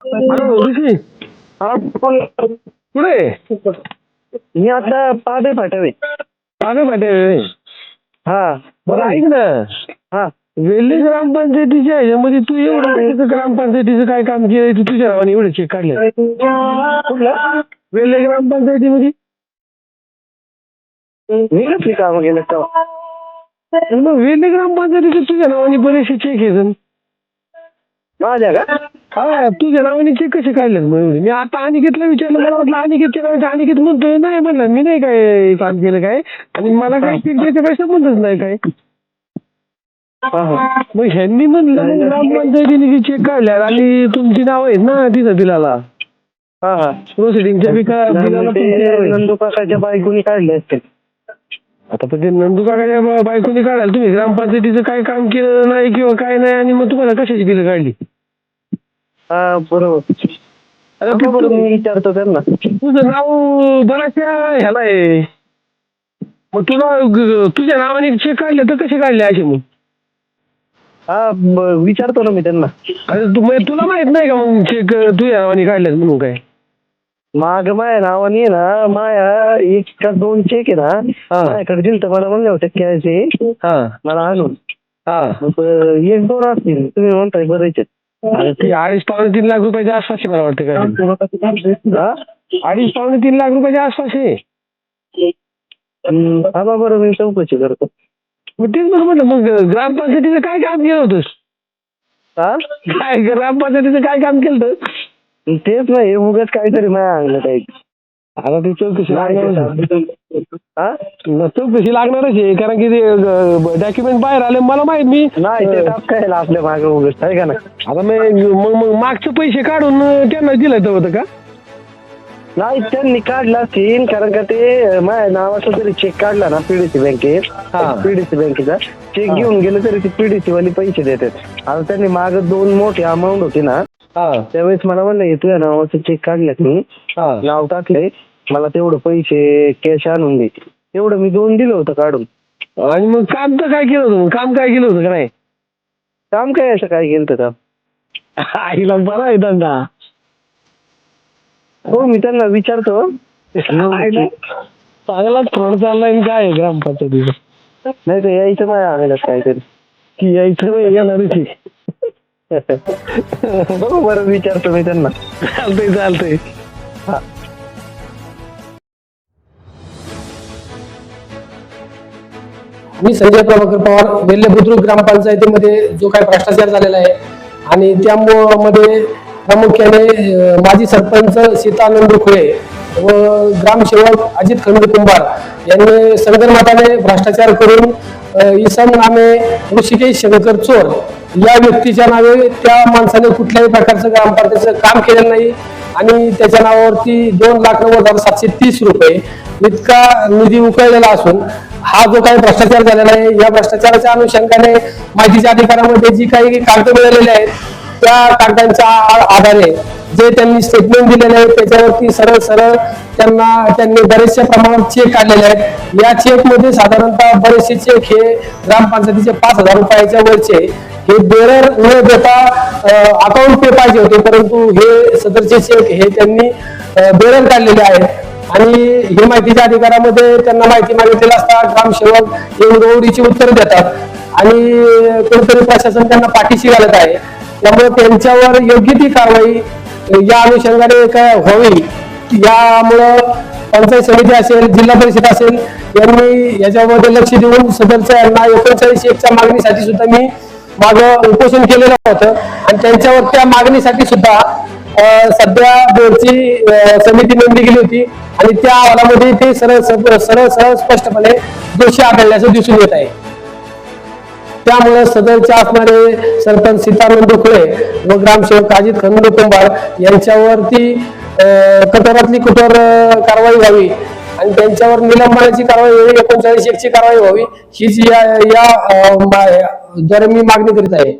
Hello ऋषी, हा कोण? कुठे आहे? मी आता पाबे फाटावे. पाबे फाटे. हा बरं ऐक ना, हा वेल्हे ग्रामपंचायतीच्या ह्याच्यामध्ये तू एवढं ग्रामपंचायतीचं काय काम केलंय? तू तुझ्या नावाने एवढे चेक काढले कुठलं? वेल्हे ग्रामपंचायतीमध्ये? मी कसली कामं केलं तेव्हा? मग वेल्हे ग्रामपंचायतीचे तुझ्या नावाने बरेचसे चेक आहेत. माझ्या का? हा, तुझ्या नावाने चेक कसे काढले मग एवढे? मी आता अनिकेतला विचारलं, मला वाटलं अनिकेतच्या नावाने. अनिकेत म्हणतोय नाही, म्हणलं मी नाही काय काम केलं काय, आणि मला काय चेक द्यायचं काय संबंधच नाही काय. मग ह्यांनी म्हणलं ग्रामपंचायतीने चेक काढल्या आणि तुमची नाव आहेत ना तिथं दिलाला. हा हा प्रोसिडिंगच्या नंदू काकाच्या बायकोनी काढले असते. आता पण ते नंदू काकाच्या बायकोनी काढाल, तुम्ही ग्रामपंचायतीचं काय काम केलं नाही किंवा काय नाही, आणि मग तुम्हाला कशाची बिलं काढली? हा बरोबर. अरे मी विचारतो त्यांना. तुझं नाव बऱ्याचशा ह्याला आहे, मग तुला तुझ्या नावाने चेक काढले तर कसे काढले असे मग? हा विचारतो ना मी त्यांना. अरे तुला माहित नाही का मग चेक तुझ्या नावाने काढले म्हणून काय? माग माया नावाने आहे ना, माया एक का दोन चेक आहे ना माझ्याकडे दिल तर मला म्हणले होते घ्यायचे मला आणून. मग एक दोन असतील, तुम्ही म्हणताय बरेच. अरे ते 2.5-3 लाख रुपयाच्या आसपास मला वाटतं का? 2.5-3 लाख रुपयाच्या आसपास आहे. हा बरोबर, मी चौकशी करतो. मग तेच म्हटलं, मग ग्रामपंचायतीचं काय काम केलं होतंस? काय ग्रामपंचायतीचं काय काम केलं होतं? तेच नाही, उगाच काहीतरी नाही आणलं काही. आता ती चौकशी चौकशी लागणारच आहे, कारण की ते डॉक्युमेंट बाहेर आले. मला माहित, मी नाही ते टाकायला आपल्या मागे उगाच आहे का ना. आता मग मागचे पैसे काढून त्यांना दिलं होतं का? नाही, त्यांनी काढला असतील, कारण का ते माझ्या नावाचा जरी चेक काढला ना पीडीसी बँकेत, पीडीसी बँकेचा चेक घेऊन गेले तरी ते पीडीसी वाले पैसे देतात. आता त्यांनी माग 2 मोठी अमाऊंट होती ना, त्यावेळेस मला म्हणलं तुझ्या नावाचं चेक काढल्यात, मी नाव टाकलंय, मला तेवढं पैसे कॅश आणून दे. तेवढं मी 2 दिलं होतं काढून. आणि मग काम तर काय केलं होतं? काम काय केलं होतं का नाही? काम काय असं काय केलं तर आईला बरा आहे धंदा. हो, मी त्यांना विचारतो. चांगला फ्रॉड चाललाय काय आहे ग्रामपंचायतीचं? नाही तर यायचं माझ्या आणायलाच काहीतरी की यायचं येणारच. बघू बरं, विचारतो मी त्यांना. चालतंय. हा. मी संजय प्रभाकर पवार, वेल्हे बुद्रुक ग्रामपंचायतीमध्ये जो काही भ्रष्टाचार झालेला आहे आणि त्यामध्ये प्रामुख्याने माजी सरपंच सीतानंद खुळे व ग्रामसेवक अजित खंडू कुंभार यांनी संगनमताने भ्रष्टाचार करून इसम नामे ऋषिकेश शंकर चोर या व्यक्तीच्या नावे त्या माणसाने कुठल्याही प्रकारचं ग्रामपंचायतीचं काम केलेलं नाही, आणि त्याच्या नावावरती 2,90,730 रुपये इतका निधी उकळलेला असून हा जो काही भ्रष्टाचार झालेला आहे, या भ्रष्टाचाराच्या अनुषंगाने माहितीच्या अधिकारामध्ये जी काही कागद मिळालेले आहेत त्या कागदांच्या आधारे जे त्यांनी स्टेटमेंट दिलेले आहे त्याच्यावरती सरळ त्यांनी बरेचशा प्रमाणात चेक काढलेले आहेत. या चेकमध्ये साधारणतः बरेचसे चेक हे ग्रामपंचायतीचे 5,000 रुपयाच्या वरचे हे बेरर न देता अकाउंट पे पाहिजे होते, परंतु हे सदरचे चेक हे त्यांनी बेरर काढलेले आहेत. आणि हे माहितीच्या अधिकारामध्ये त्यांना माहिती मागितलेली असता ग्रामसेवक हे उडवडीची उत्तर देतात आणि कुठेतरी प्रशासन त्यांना पाठीशी घालत आहे. त्यामुळे त्यांच्यावर योग्य ती कारवाई या अनुषंगाने काय व्हावी, यामुळं पंचायत समिती असेल, जिल्हा परिषद असेल यांनी याच्यामध्ये लक्ष देऊन सदरच्या यांना 39-1च्या मागणीसाठी सुद्धा मी मागं उपोषण केलेलं होतं, आणि त्यांच्यावर त्या मागणीसाठी सुद्धा सध्या बोर्डची समिती नेमली गेली होती आणि त्या अहवालामध्ये ते सरळ स्पष्टपणे दोषी आढळल्याचं दिसून येत आहे. त्यामुळे सदरचे असणारे सरपंच सीतानंद खुळे व ग्रामसेवक अजित खंडू कुंभार यांच्यावरती कठोरातली कठोर कारवाई व्हावी आणि त्यांच्यावर निलंबनाची कारवाई व्हावी, 39-1ची कारवाई व्हावी, हीच या द्वारे मी मागणी करीत आहे.